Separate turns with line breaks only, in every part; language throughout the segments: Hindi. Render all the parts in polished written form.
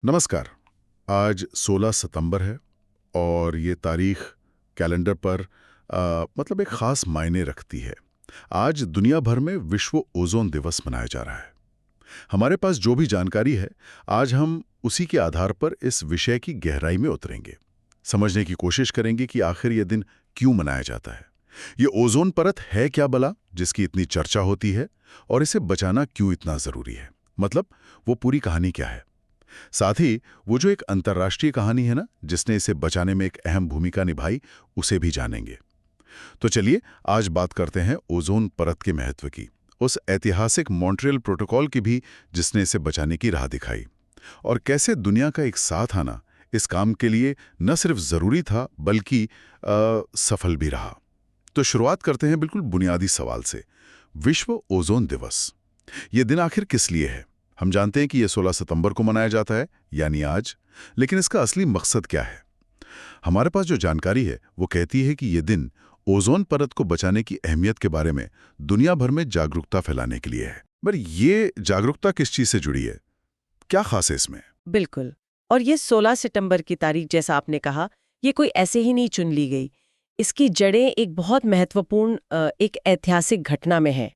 नमस्कार। आज 16 सितंबर है और ये तारीख कैलेंडर पर मतलब एक ख़ास मायने रखती है। आज दुनिया भर में विश्व ओज़ोन दिवस मनाया जा रहा है। हमारे पास जो भी जानकारी है, आज हम उसी के आधार पर इस विषय की गहराई में उतरेंगे। समझने की कोशिश करेंगे कि आखिर ये दिन क्यों मनाया जाता है। ये ओज़ोन परत है क्या भला, जिसकी इतनी चर्चा होती है, और इसे बचाना क्यों इतना ज़रूरी है। मतलब वो पूरी कहानी क्या है। साथ ही वो जो एक अंतर्राष्ट्रीय कहानी है ना, जिसने इसे बचाने में एक अहम भूमिका निभाई, उसे भी जानेंगे। तो चलिए आज बात करते हैं ओजोन परत के महत्व की, उस ऐतिहासिक मॉन्ट्रियल प्रोटोकॉल की भी जिसने इसे बचाने की राह दिखाई, और कैसे दुनिया का एक साथ आना इस काम के लिए न सिर्फ जरूरी था बल्कि सफल भी रहा। तो शुरुआत करते हैं बिल्कुल बुनियादी सवाल से। विश्व ओजोन दिवस, ये दिन आखिर किस लिए है। हम जानते हैं कि यह 16 सितंबर को मनाया जाता है, यानी आज। लेकिन इसका असली मकसद क्या है। हमारे पास जो जानकारी है वो कहती है कि यह दिन ओजोन परत को बचाने की अहमियत के बारे में दुनिया भर में जागरूकता फैलाने के लिए है। पर ये जागरूकता किस चीज से जुड़ी है, क्या खास है इसमें।
बिल्कुल। और ये 16 सितंबर की तारीख, जैसा आपने कहा, ये कोई ऐसे ही नहीं चुन ली गई। इसकी जड़ें एक बहुत महत्वपूर्ण एक ऐतिहासिक घटना में है।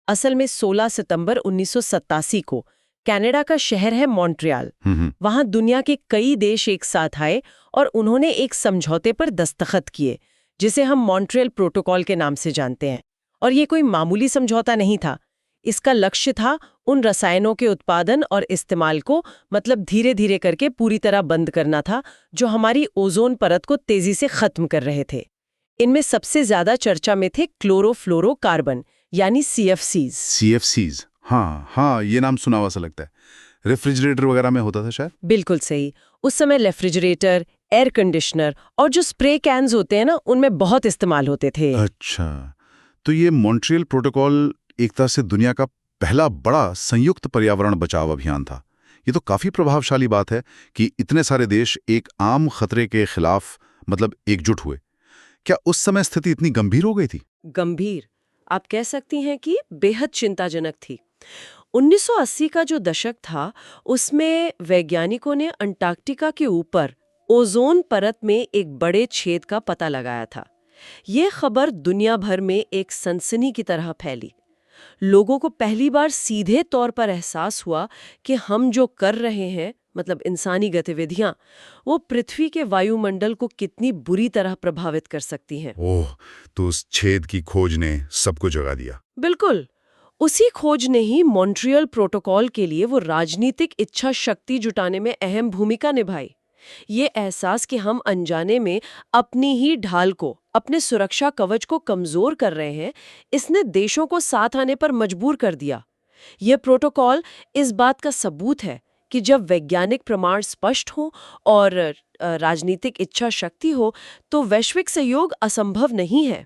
असल में 16 सितंबर 1987 को कनाडा का शहर है मॉन्ट्रियल। वहां दुनिया के कई देश एक साथ आए और उन्होंने एक समझौते पर दस्तखत किए, जिसे हम मॉन्ट्रियल प्रोटोकॉल के नाम से जानते हैं। और ये कोई मामूली समझौता नहीं था। इसका लक्ष्य था उन रसायनों के उत्पादन और इस्तेमाल को मतलब धीरे धीरे करके पूरी तरह बंद करना था, जो हमारी ओजोन परत को तेजी से खत्म कर रहे थे। इनमें सबसे ज्यादा चर्चा में थे क्लोरोफ्लोरोकार्बन, यानी CFCs।
CFCs, हाँ हाँ, ये नाम सुना हुआ सा लगता है। रेफ्रिजरेटर वगैरह में होता था शायद।
बिल्कुल सही। उस समय रेफ्रिजरेटर, एयर कंडीशनर और जो स्प्रे कैन्स होते हैं ना, उनमें बहुत इस्तेमाल होते थे।
अच्छा, तो ये मॉन्ट्रियल प्रोटोकॉल एक तरह से दुनिया का पहला बड़ा संयुक्त पर्यावरण बचाव अभियान था। ये तो काफी प्रभावशाली बात है कि इतने सारे देश एक आम खतरे के खिलाफ मतलब एकजुट हुए। क्या उस समय स्थिति इतनी गंभीर हो गई थी।
गंभीर, आप कह सकती हैं कि बेहद चिंताजनक थी। 1980 का जो दशक था, उसमें वैज्ञानिकों ने अंटार्कटिका के ऊपर ओजोन परत में एक बड़े छेद का पता लगाया था। ये खबर दुनिया भर में एक सनसनी की तरह फैली। लोगों को पहली बार सीधे तौर पर एहसास हुआ कि हम जो कर रहे हैं, मतलब इंसानी गतिविधियां, वो पृथ्वी के वायुमंडल को कितनी बुरी तरह प्रभावित कर सकती हैं।
ओह, तो उस छेद की खोज ने सबको जगा दिया।
बिल्कुल। उसी खोज ने ही मॉन्ट्रियल प्रोटोकॉल के लिए वो राजनीतिक इच्छा शक्ति जुटाने में अहम भूमिका निभाई। ये एहसास कि हम अनजाने में अपनी ही ढाल को, अपने सुरक्षा कवच को कमजोर कर रहे हैं, इसने देशों को साथ आने पर मजबूर कर दिया। यह प्रोटोकॉल इस बात का सबूत है कि जब वैज्ञानिक प्रमाण स्पष्ट हो और राजनीतिक इच्छा शक्ति हो, तो वैश्विक सहयोग असंभव नहीं है।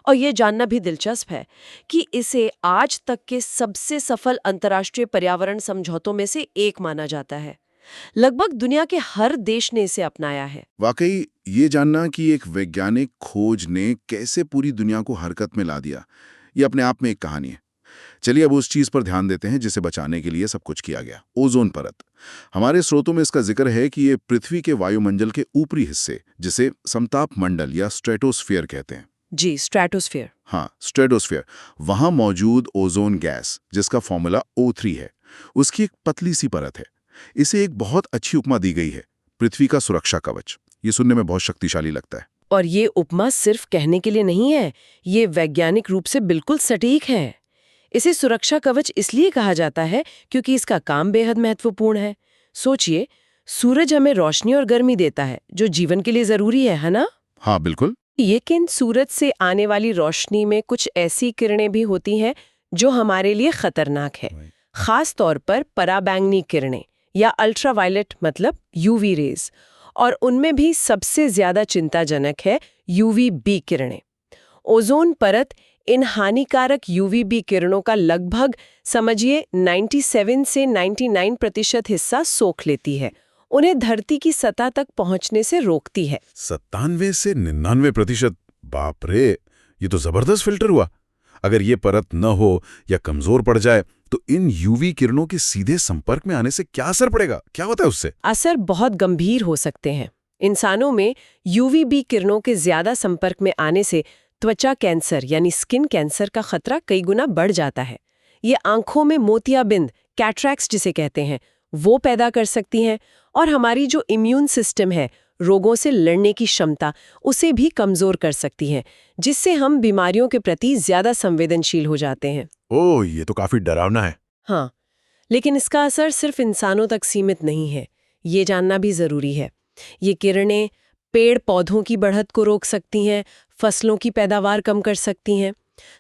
और ये जानना भी दिलचस्प है कि इसे आज तक के सबसे सफल अंतर्राष्ट्रीय पर्यावरण समझौतों में से एक माना जाता है। लगभग दुनिया के हर देश ने इसे अपनाया है।
वाकई ये जानना कि एक वैज्ञानिक खोज ने कैसे पूरी दुनिया को हरकत में ला दिया, ये अपने आप में एक कहानी है। चलिए अब उस चीज पर ध्यान देते हैं जिसे बचाने के लिए सब कुछ किया गया, ओजोन परत। हमारे स्रोतों में इसका जिक्र है कि ये पृथ्वी के वायुमंडल के ऊपरी हिस्से, जिसे समताप मंडल या स्ट्रेटोस्फीयर कहते हैं।
जी, स्ट्रेटोस्फीयर।
हाँ, स्ट्रेटोस्फीयर, वहां मौजूद ओजोन गैस, जिसका फॉर्मूला O3 है, उसकी एक पतली सी परत है। इसे एक बहुत अच्छी उपमा दी गई है, पृथ्वी का सुरक्षा कवच। ये सुनने में बहुत शक्तिशाली लगता है।
और ये उपमा सिर्फ कहने के लिए नहीं है, ये वैज्ञानिक रूप से बिल्कुल सटीक है। इसे सुरक्षा कवच इसलिए कहा जाता है क्योंकि इसका काम बेहद महत्वपूर्ण है। सोचिए, सूरज हमें रोशनी और गर्मी देता है, जो जीवन के लिए जरूरी है ना?
हाँ बिल्कुल।
लेकिन सूरज से आने वाली रोशनी में कुछ ऐसी किरणें भी होती हैं जो हमारे लिए खतरनाक है। खास तौर पर पराबैंगनी किरणें या अल्ट्रावायलेट मतलब UV रेज, और उनमें भी सबसे ज्यादा चिंताजनक है UVB किरणें। ओजोन परत इन हानिकारक UVB किरणों का लगभग समझिए 97 से 99% हिस्सा सोख लेती है, उन्हें धरती की सतह तक पहुंचने से रोकती है।
97 से 99%, बाप रे, ये तो जबरदस्त फिल्टर हुआ।
अगर ये परत न हो या कमजोर पड़ जाए तो इन यूवी किरणों के सीधे संपर्क में आने से क्या असर पड़ेगा, क्या होता है उससे?
असर बहुत गंभीर हो सकते हैं। इंसानों में यूवीबी किरणों के ज्यादा संपर्क में आने से त्वचा कैंसर यानी स्किन कैंसर का खतरा कई गुना बढ़ जाता है। ये आंखों में मोतियाबिंद, कैटरैक्ट्स जिसे कहते हैं, वो पैदा कर सकती हैं और हमारी जो इम्यून सिस्टम है, रोगों से लड़ने की क्षमता, उसे भी कमजोर कर सकती हैं, जिससे हम बीमारियों के प्रति ज्यादा संवेदनशील हो जाते हैं।
ओह, ये तो काफी डरावना है।
हाँ, लेकिन इसका असर सिर्फ इंसानों तक सीमित नहीं है, ये जानना भी जरूरी है। ये किरणें पेड़ पौधों की बढ़त को रोक सकती हैं, फसलों की पैदावार कम कर सकती हैं।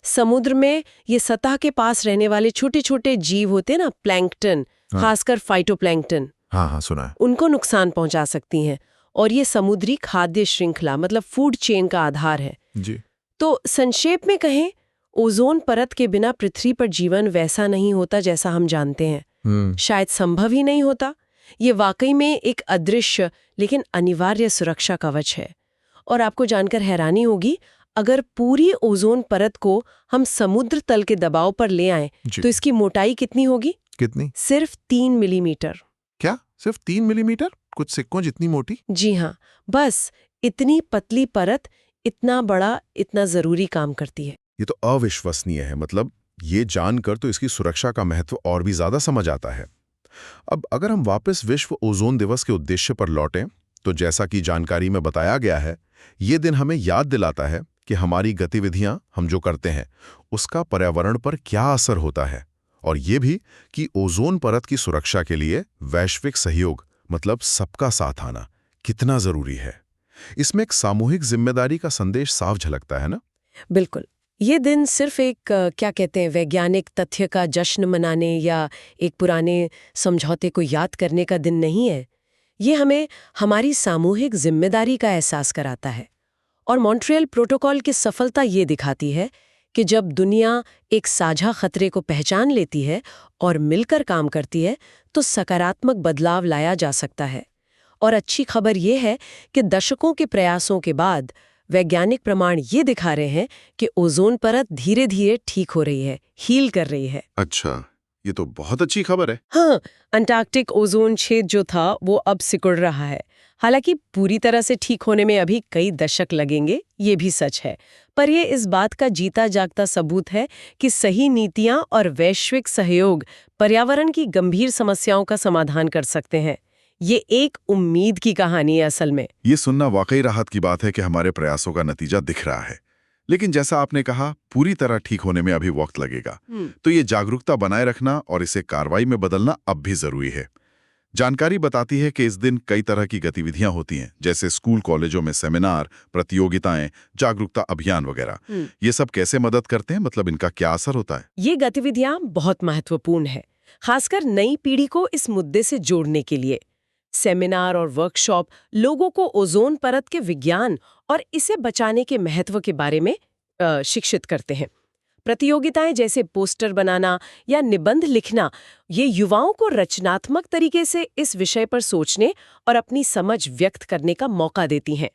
समुद्र में ये सतह के पास रहने वाले छोटे छोटे जीव होते हैं ना, प्लैंकटन, खासकर फाइटोप्लैंकटन,
हाँ, सुना है।
उनको नुकसान पहुंचा सकती हैं और ये समुद्री खाद्य श्रृंखला मतलब फूड चेन का आधार है
जी।
तो संक्षेप में कहें, ओजोन परत के बिना पृथ्वी पर जीवन वैसा नहीं होता जैसा हम जानते हैं। शायद संभव ही नहीं होता। ये वाकई में एक अदृश्य लेकिन अनिवार्य सुरक्षा कवच है। और आपको जानकर हैरानी होगी, अगर पूरी ओजोन परत को हम समुद्र तल के दबाव पर ले आएं तो इसकी मोटाई कितनी होगी?
कितनी?
सिर्फ 3 मिलीमीटर।
क्या सिर्फ 3 मिलीमीटर? कुछ सिक्कों जितनी मोटी?
जी हाँ, बस इतनी पतली परत इतना बड़ा, इतना जरूरी काम करती है।
ये तो अविश्वसनीय है। मतलब ये जानकर तो इसकी सुरक्षा का महत्व और भी ज्यादा समझ आता है। अब अगर हम वापस विश्व ओजोन दिवस के उद्देश्य पर लौटें, तो जैसा कि जानकारी में बताया गया है, ये दिन हमें याद दिलाता है कि हमारी गतिविधियां, हम जो करते हैं, उसका पर्यावरण पर क्या असर होता है, और ये भी कि ओजोन परत की सुरक्षा के लिए वैश्विक सहयोग मतलब सबका साथ आना कितना जरूरी है। इसमें एक सामूहिक जिम्मेदारी का संदेश साफ झलकता है ना?
बिल्कुल। ये दिन सिर्फ एक क्या कहते हैं, वैज्ञानिक तथ्य का जश्न मनाने या एक पुराने समझौते को याद करने का दिन नहीं है। ये हमें हमारी सामूहिक जिम्मेदारी का एहसास कराता है। और मॉन्ट्रियल प्रोटोकॉल की सफलता ये दिखाती है कि जब दुनिया एक साझा खतरे को पहचान लेती है और मिलकर काम करती है, तो सकारात्मक बदलाव लाया जा सकता है। और अच्छी खबर ये है कि दशकों के प्रयासों के बाद वैज्ञानिक प्रमाण ये दिखा रहे हैं कि ओजोन परत धीरे धीरे ठीक हो रही है, हील कर रही है।
अच्छा, ये तो बहुत अच्छी खबर है।
हाँ, अंटार्कटिक ओजोन छेद जो था वो अब सिकुड़ रहा है। हालांकि पूरी तरह से ठीक होने में अभी कई दशक लगेंगे, ये भी सच है, पर ये इस बात का जीता जागता सबूत है कि सही नीतियां और वैश्विक सहयोग पर्यावरण की गंभीर समस्याओं का समाधान कर सकते हैं। ये एक उम्मीद की कहानी है असल में।
ये सुनना वाकई राहत की बात है कि हमारे प्रयासों का नतीजा दिख रहा है। लेकिन जैसा आपने कहा, पूरी तरह ठीक होने में अभी वक्त लगेगा। तो ये जागरूकता बनाए रखना और इसे कार्रवाई में बदलना अब भी जरूरी है। जानकारी बताती है कि इस दिन कई तरह की गतिविधियां होती हैं, जैसे स्कूल कॉलेजों में सेमिनार, प्रतियोगिताएं, जागरूकता अभियान वगैरह। ये सब कैसे मदद करते हैं, मतलब इनका क्या असर होता है?
ये गतिविधियां बहुत महत्वपूर्ण है, खासकर नई पीढ़ी को इस मुद्दे से जोड़ने के लिए। सेमिनार और वर्कशॉप लोगों को ओजोन परत के विज्ञान और इसे बचाने के महत्व के बारे में शिक्षित करते हैं। प्रतियोगिताएं जैसे पोस्टर बनाना या निबंध लिखना, ये युवाओं को रचनात्मक तरीके से इस विषय पर सोचने और अपनी समझ व्यक्त करने का मौका देती हैं।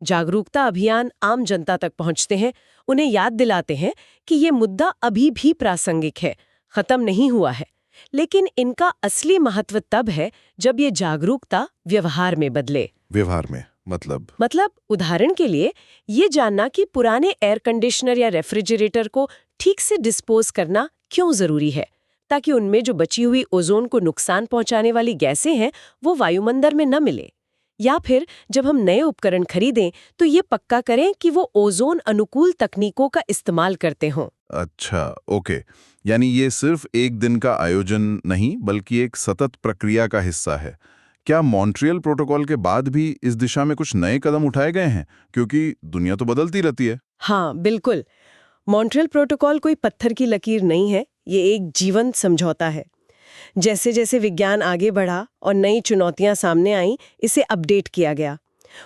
जागरूकता अभियान आम जनता तक पहुंचते हैं, उन्हें याद दिलाते हैं कि ये मुद्दा अभी भी प्रासंगिक है, खत्म नहीं हुआ है। लेकिन इनका असली महत्व तब है जब ये जागरूकता व्यवहार में बदले।
व्यवहार में मतलब
उदाहरण के लिए ये जानना कि पुराने एयर कंडीशनर या रेफ्रिजरेटर को ठीक से डिस्पोज करना क्यों जरूरी है, ताकि उनमें जो बची हुई ओजोन को नुकसान पहुंचाने वाली गैसें हैं वो वायुमंडल में न मिले। या फिर जब हम नए उपकरण खरीदें तो ये पक्का करें कि वो ओजोन अनुकूल तकनीकों का इस्तेमाल करते हों।
अच्छा, ओके। यानी ये सिर्फ एक दिन का आयोजन नहीं, बल्कि एक सतत प्रक्रिया का हिस्सा है। क्या मॉन्ट्रियल प्रोटोकॉल के बाद भी इस दिशा में कुछ नए कदम उठाए गए हैं, क्योंकि दुनिया तो बदलती रहती है?
हाँ, बिल्कुल। मॉन्ट्रियल प्रोटोकॉल कोई पत्थर की लकीर नहीं है, ये एक जीवंत समझौता है। जैसे जैसे विज्ञान आगे बढ़ा और नई चुनौतियां सामने आईं, इसे अपडेट किया गया।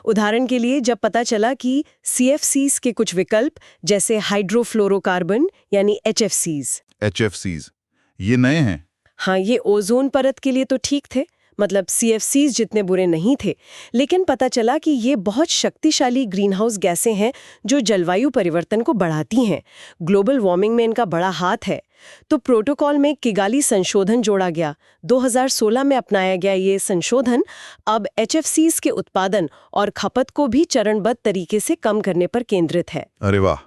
उदाहरण के लिए जब पता चला कि CFCs के कुछ विकल्प जैसे हाइड्रोफ्लोरोकार्बन यानी HFCs,
ये नए हैं?
हाँ, ये ओजोन परत के लिए तो ठीक थे, मतलब CFCs जितने बुरे नहीं थे, लेकिन पता चला कि ये बहुत शक्तिशाली ग्रीनहाउस गैसें हैं जो जलवायु परिवर्तन को बढ़ाती हैं। ग्लोबल वार्मिंग में इनका बड़ा हाथ है। तो प्रोटोकॉल में किगाली संशोधन जोड़ा गया। 2016 में अपनाया गया ये संशोधन अब HFCs के उत्पादन और खपत को भी चरणबद्ध तरीके से कम करने पर केंद्रित है।
अरे वाह,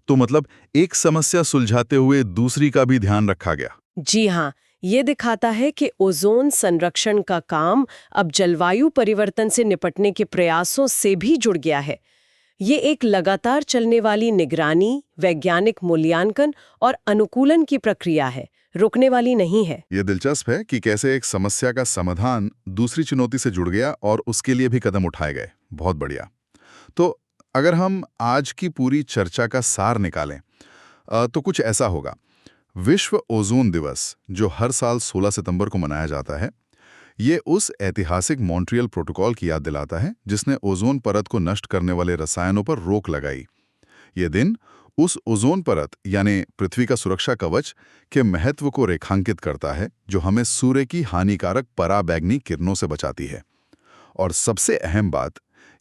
तो मतलब एक समस्या सुलझाते हुए दूसरी का भी ध्यान रखा गया।
जी हाँ, ये दिखाता है कि ओजोन संरक्षण का काम अब जलवायु परिवर्तन से निपटने के प्रयासों से भी जुड़ गया है। ये एक लगातार चलने वाली निगरानी, वैज्ञानिक मूल्यांकन और अनुकूलन की प्रक्रिया है, रुकने वाली नहीं है।
ये दिलचस्प है कि कैसे एक समस्या का समाधान दूसरी चुनौती से जुड़ गया और उसके लिए भी कदम उठाए गए। बहुत बढ़िया। तो अगर हम आज की पूरी चर्चा का सार निकालें तो कुछ ऐसा होगा। विश्व ओजोन दिवस, जो हर साल 16 सितंबर को मनाया जाता है, ये उस ऐतिहासिक मॉन्ट्रियल प्रोटोकॉल की याद दिलाता है जिसने ओजोन परत को नष्ट करने वाले रसायनों पर रोक लगाई। ये दिन उस ओजोन परत यानी पृथ्वी का सुरक्षा कवच के महत्व को रेखांकित करता है, जो हमें सूर्य की हानिकारक पराबैंगनी किरणों से बचाती है। और सबसे अहम बात,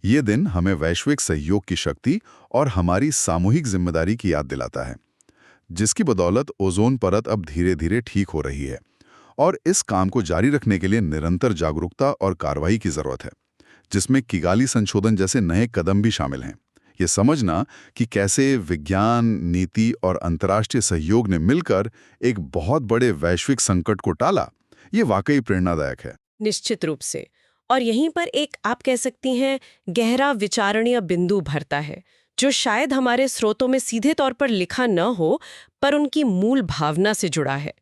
ये दिन हमें वैश्विक सहयोग की शक्ति और हमारी सामूहिक जिम्मेदारी की याद दिलाता है, जिसकी बदौलत ओजोन परत अब धीरे धीरे ठीक हो रही है। और इस काम को जारी रखने के लिए निरंतर जागरूकता और कार्रवाई की जरूरत है, जिसमें किगाली संशोधन जैसे नए कदम भी शामिल हैं। ये समझना कि कैसे विज्ञान, नीति और अंतर्राष्ट्रीय सहयोग ने मिलकर एक बहुत बड़े वैश्विक संकट को टाला, ये वाकई प्रेरणादायक है।
निश्चित रूप से। और यहीं पर एक, आप कह सकती हैं, गहरा विचारणीय बिंदु भरता है, जो शायद हमारे स्रोतों में सीधे तौर पर लिखा न हो, पर उनकी मूल भावना से जुड़ा है।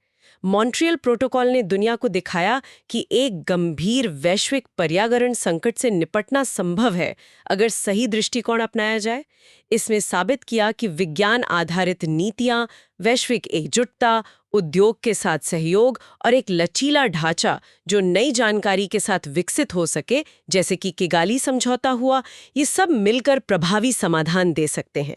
मॉन्ट्रियल प्रोटोकॉल ने दुनिया को दिखाया कि एक गंभीर वैश्विक पर्यावरण संकट से निपटना संभव है अगर सही दृष्टिकोण अपनाया जाए। इसमें साबित किया कि विज्ञान आधारित नीतियां, वैश्विक एकजुटता, उद्योग के साथ सहयोग और एक लचीला ढांचा जो नई जानकारी के साथ विकसित हो सके, जैसे कि किगाली समझौता हुआ, ये सब मिलकर प्रभावी समाधान दे सकते हैं।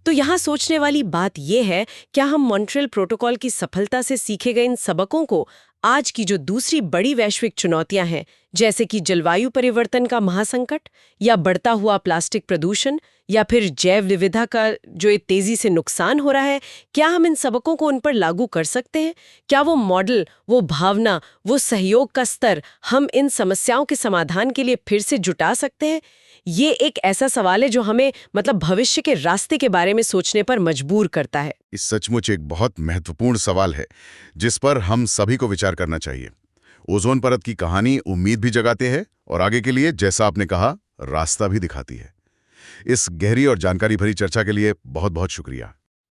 तो यहाँ सोचने वाली बात यह है, क्या हम मॉन्ट्रियल प्रोटोकॉल की सफलता से सीखे गए इन सबकों को आज की जो दूसरी बड़ी वैश्विक चुनौतियां हैं, जैसे कि जलवायु परिवर्तन का महासंकट या बढ़ता हुआ प्लास्टिक प्रदूषण या फिर जैव विविधता का जो एक तेजी से नुकसान हो रहा है, क्या हम इन सबकों को उन पर लागू कर सकते हैं? क्या वो मॉडल, वो भावना, वो सहयोग का स्तर हम इन समस्याओं के समाधान के लिए फिर से जुटा सकते हैं? ये एक ऐसा सवाल है जो हमें भविष्य के रास्ते के बारे में सोचने पर मजबूर करता है।
इस सचमुच एक बहुत महत्वपूर्ण सवाल है जिस पर हम सभी को विचार करना चाहिए। ओजोन परत की कहानी उम्मीद भी जगाते हैं और आगे के लिए, जैसा आपने कहा, रास्ता भी दिखाती है। इस गहरी और जानकारी भरी चर्चा के लिए बहुत बहुत शुक्रिया।